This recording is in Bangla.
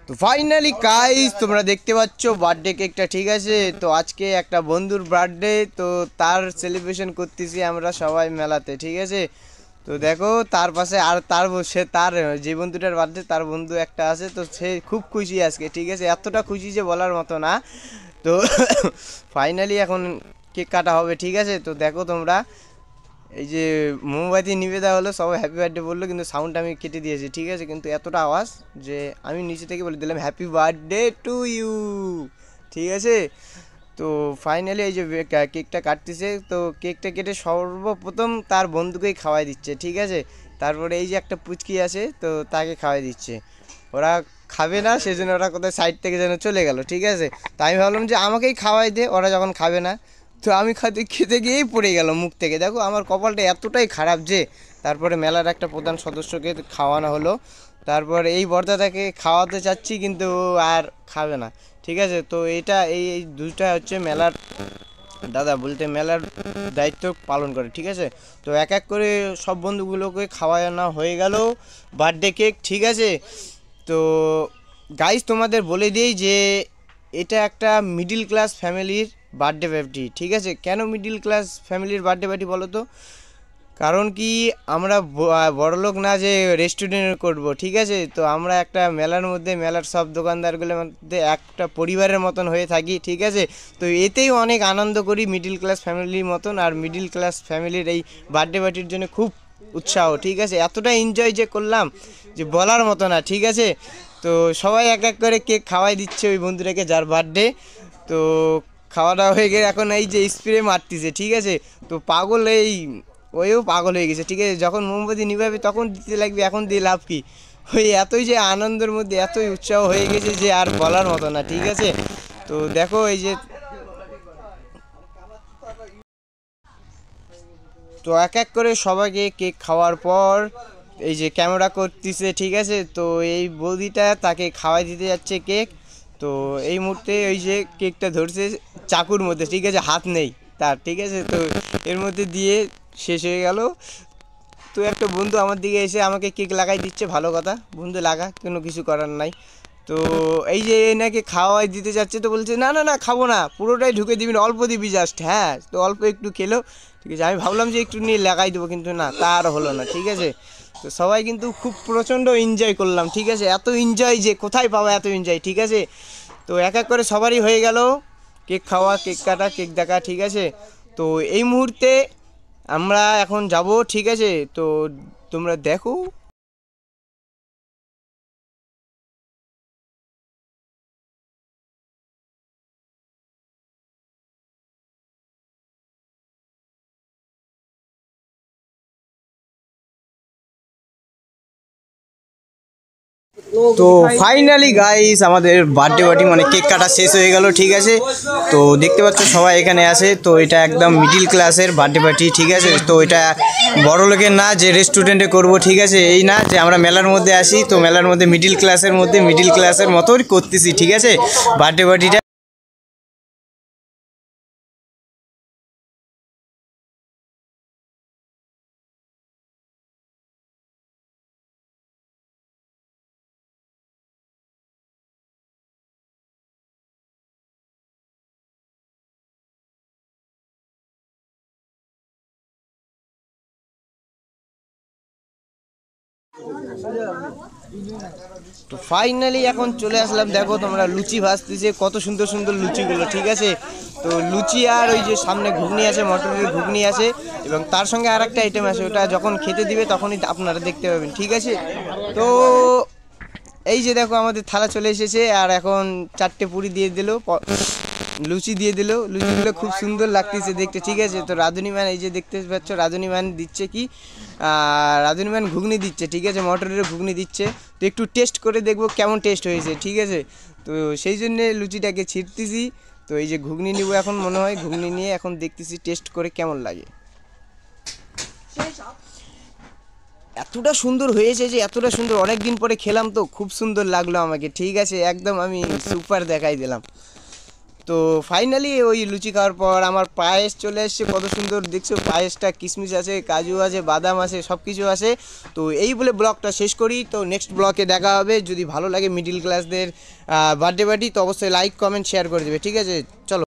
তো ফাইনালি গাইস তোমরা দেখতে পাচ্ছ বার্থডে কেকটা, ঠিক আছে। তো আজকে একটা বন্ধুর বার্থডে, তো তার সেলিব্রেশন করতেছি আমরা সবাই মেলাতে, ঠিক আছে। তো দেখো তার পাশে আর তার যে বন্ধুটার বার্থডে তার বন্ধু একটা আছে, তো সে খুব খুশি আজকে, ঠিক আছে। এতটা খুশি যে বলার মতো না। তো ফাইনালি এখন কেক কাটা হবে, ঠিক আছে। তো দেখো তোমরা এই যে মোমবাতি নিভে দেওয়া হলো, সবাই হ্যাপি বার্থডে বললো, কিন্তু সাউন্ড আমি কেটে দিয়েছি, ঠিক আছে। কিন্তু এতটা আওয়াজ যে আমি নিচে থেকে বলে দিলাম হ্যাপি বার্থডে টু ইউ, ঠিক আছে। তো ফাইনালি এই যে কেকটা কাটতেছে, তো কেকটা কেটে সর্বপ্রথম তার বন্ধুকেই খাওয়াই দিচ্ছে, ঠিক আছে। তারপরে এই যে একটা পুচকি আছে, তো তাকে খাওয়াই দিচ্ছে। ওরা খাবে না, সেজন্য ওরা কোথায় সাইড থেকে যেন চলে গেল, ঠিক আছে। তো আমি ভাবলাম যে আমাকেই খাওয়াই দে, ওরা যখন খাবে না। তো আমি খেতে গিয়েই পড়ে গেল মুখ থেকে। দেখো আমার কপালটা এতটাই খারাপ যে তারপরে মেলার একটা প্রধান সদস্যকে খাওয়ানো হলো। তারপর এই বর্দাটাকে খাওয়াতে চাচ্ছি, কিন্তু ও আর খাবে না, ঠিক আছে। তো এই দুইটা হচ্ছে মেলার দাদা, বলতে মেলার দায়িত্ব পালন করে, ঠিক আছে। তো এক এক করে সব বন্ধুগুলোকে খাওয়ানো হয়ে গেল বার্থডে কেক, ঠিক আছে। তো গাইস তোমাদের বলে দিই যে এটা একটা মিডিল ক্লাস ফ্যামিলির বার্থডে পার্টি, ঠিক আছে। কেন মিডিল ক্লাস ফ্যামিলির বার্থডে পার্টি বলো তো? কারণ কি আমরা বড়লোক না যে রেস্টুরেন্ট করব, ঠিক আছে। তো আমরা একটা মেলার মধ্যে, মেলার সব দোকানদারগুলোর মধ্যে একটা পরিবারের মতন হয়ে থাকি, ঠিক আছে। তো এতেই অনেক আনন্দ করি মিডিল ক্লাস ফ্যামিলির মতন। আর মিডিল ক্লাস ফ্যামিলির এই বার্থডে পার্টির জন্য খুব উৎসাহ, ঠিক আছে। এতটা এনজয় যে করলাম যে বলার মতো না, ঠিক আছে। তো সবাই এক এক করে কেক খাওয়াই দিচ্ছে ওই বন্ধুটাকে যার বার্থডে। তো খাওয়া দাওয়া হয়ে গেলে এখন এই যে স্প্রে মারতেছে, ঠিক আছে। তো পাগল ওইও পাগল হয়ে গেছে, ঠিক আছে। যখন মোমবাতি নিভাবে তখন দিতে লাগবে, এখন দিয়ে লাভ কি? ওই এতই যে আনন্দের মধ্যে এতই উৎসাহ হয়ে গেছে যে আর বলার মতো না, ঠিক আছে। তো দেখো এই যে, তো এক এক করে সবাইকে কেক খাওয়ার পর এই যে ক্যামেরা করতেছে, ঠিক আছে। তো এই বৌদিটা তাকে খাওয়াই দিতে যাচ্ছে কেক। তো এই মুহূর্তে ওই যে কেকটা ধরছে চাকুর মধ্যে, ঠিক আছে, হাত নেই তার, ঠিক আছে। তো এর মধ্যে দিয়ে শেষ হয়ে গেল। তো একটা বন্ধু আমার দিকে এসে আমাকে কেক লাগাই দিচ্ছে, ভালো কথা, বন্ধু লাগা, কোনো কিছু করার নাই। তো এই যে এনাকে খাওয়াই দিতে যাচ্ছে, তো বলছে না না না খাবো না, পুরোটাই ঢুকে দিবি না, অল্প দিবি জাস্ট, হ্যাঁ। তো অল্প একটু খেলো, ঠিক আছে। আমি ভাবলাম যে একটু নিয়ে লাগাই দেবো, কিন্তু না, তা আর হলো না, ঠিক আছে। তো সবাই কিন্তু খুব প্রচণ্ড এনজয় করলাম, ঠিক আছে। এত এনজয় যে কোথায় পাবো এত এনজয়, ঠিক আছে। তো এক এক করে সবারই হয়ে গেল কেক খাওয়া, কেক কাটা, কেক দেখা, ঠিক আছে। তো এই মুহূর্তে আমরা এখন যাব, ঠিক আছে। তো তোমরা দেখো। তো ফাইনালি গাইস আমাদের বার্থডে পার্টি মানে কেক কাটা শেষ হয়ে গেল, ঠিক আছে। তো দেখতে পাচ্ছ সবাই এখানে আছে। তো এটা একদম মিডিল ক্লাসের বার্থডে পার্টি, ঠিক আছে। তো এটা বড় লোকের না যে রেস্টুরেন্টে করব, ঠিক আছে। এই না যে আমরা মেলার মধ্যে আসি, তো মেলার মধ্যে মিডিল ক্লাসের মতোই করতেছি, ঠিক আছে, বার্থডে পার্টিটা। তো ফাইনালি এখন চলে আসলাম, দেখো তোমরা লুচি ভাজতেছে, কত সুন্দর সুন্দর লুচিগুলো, ঠিক আছে। তো লুচি আর ওই যে সামনে ঘুগনি আছে, মটরের ঘুগনি আছে, এবং তার সঙ্গে আর একটা আইটেম আছে, ওটা যখন খেতে দিবে তখনই আপনারা দেখতে পাবেন, ঠিক আছে। তো এই যে দেখো আমাদের থালা চলে এসেছে, আর এখন 4টে পুরি দিয়ে দিল, লুচি দিয়ে দিল। লুচিগুলো খুব সুন্দর লাগতেছে দেখতে, ঠিক আছে। তো রাঁধুনি ম্যান এই যে দেখতে পাচ্ছ, রাঁধুনি ম্যান দিচ্ছে কি, রাঁধুনি ম্যান ঘুগনি দিচ্ছে, ঠিক আছে, মটরের ঘুগনি দিচ্ছে। তো একটু টেস্ট করে দেখবো কেমন টেস্ট হয়েছে, ঠিক আছে। তো সেই জন্যে লুচিটাকে ছিঁড়তেছি। তো এই যে ঘুগনি নিব এখন, মনে হয় ঘুগনি নিয়ে এখন দেখতেছি টেস্ট করে কেমন লাগে। এতটা সুন্দর হয়েছে যে এতটা সুন্দর, অনেক দিন পরে খেলাম তো খুব সুন্দর লাগলো আমাকে, ঠিক আছে। একদম আমি সুপার দেখাই দিলাম। তো ফাইনালি ওই লুচি খাওয়ার পর আমার পায়েস চলে এসছে, কত সুন্দর দেখছো পায়েসটা, কিশমিশ আছে, কাজু আছে, বাদাম আছে, সব কিছু আছে। তো এই বলে ব্লগটা শেষ করি, তো নেক্সট ব্লগে দেখা হবে। যদি ভালো লাগে মিডিল ক্লাসদের বার্থডে পার্টি তো অবশ্যই লাইক কমেন্ট শেয়ার করে দেবে, ঠিক আছে? চলো।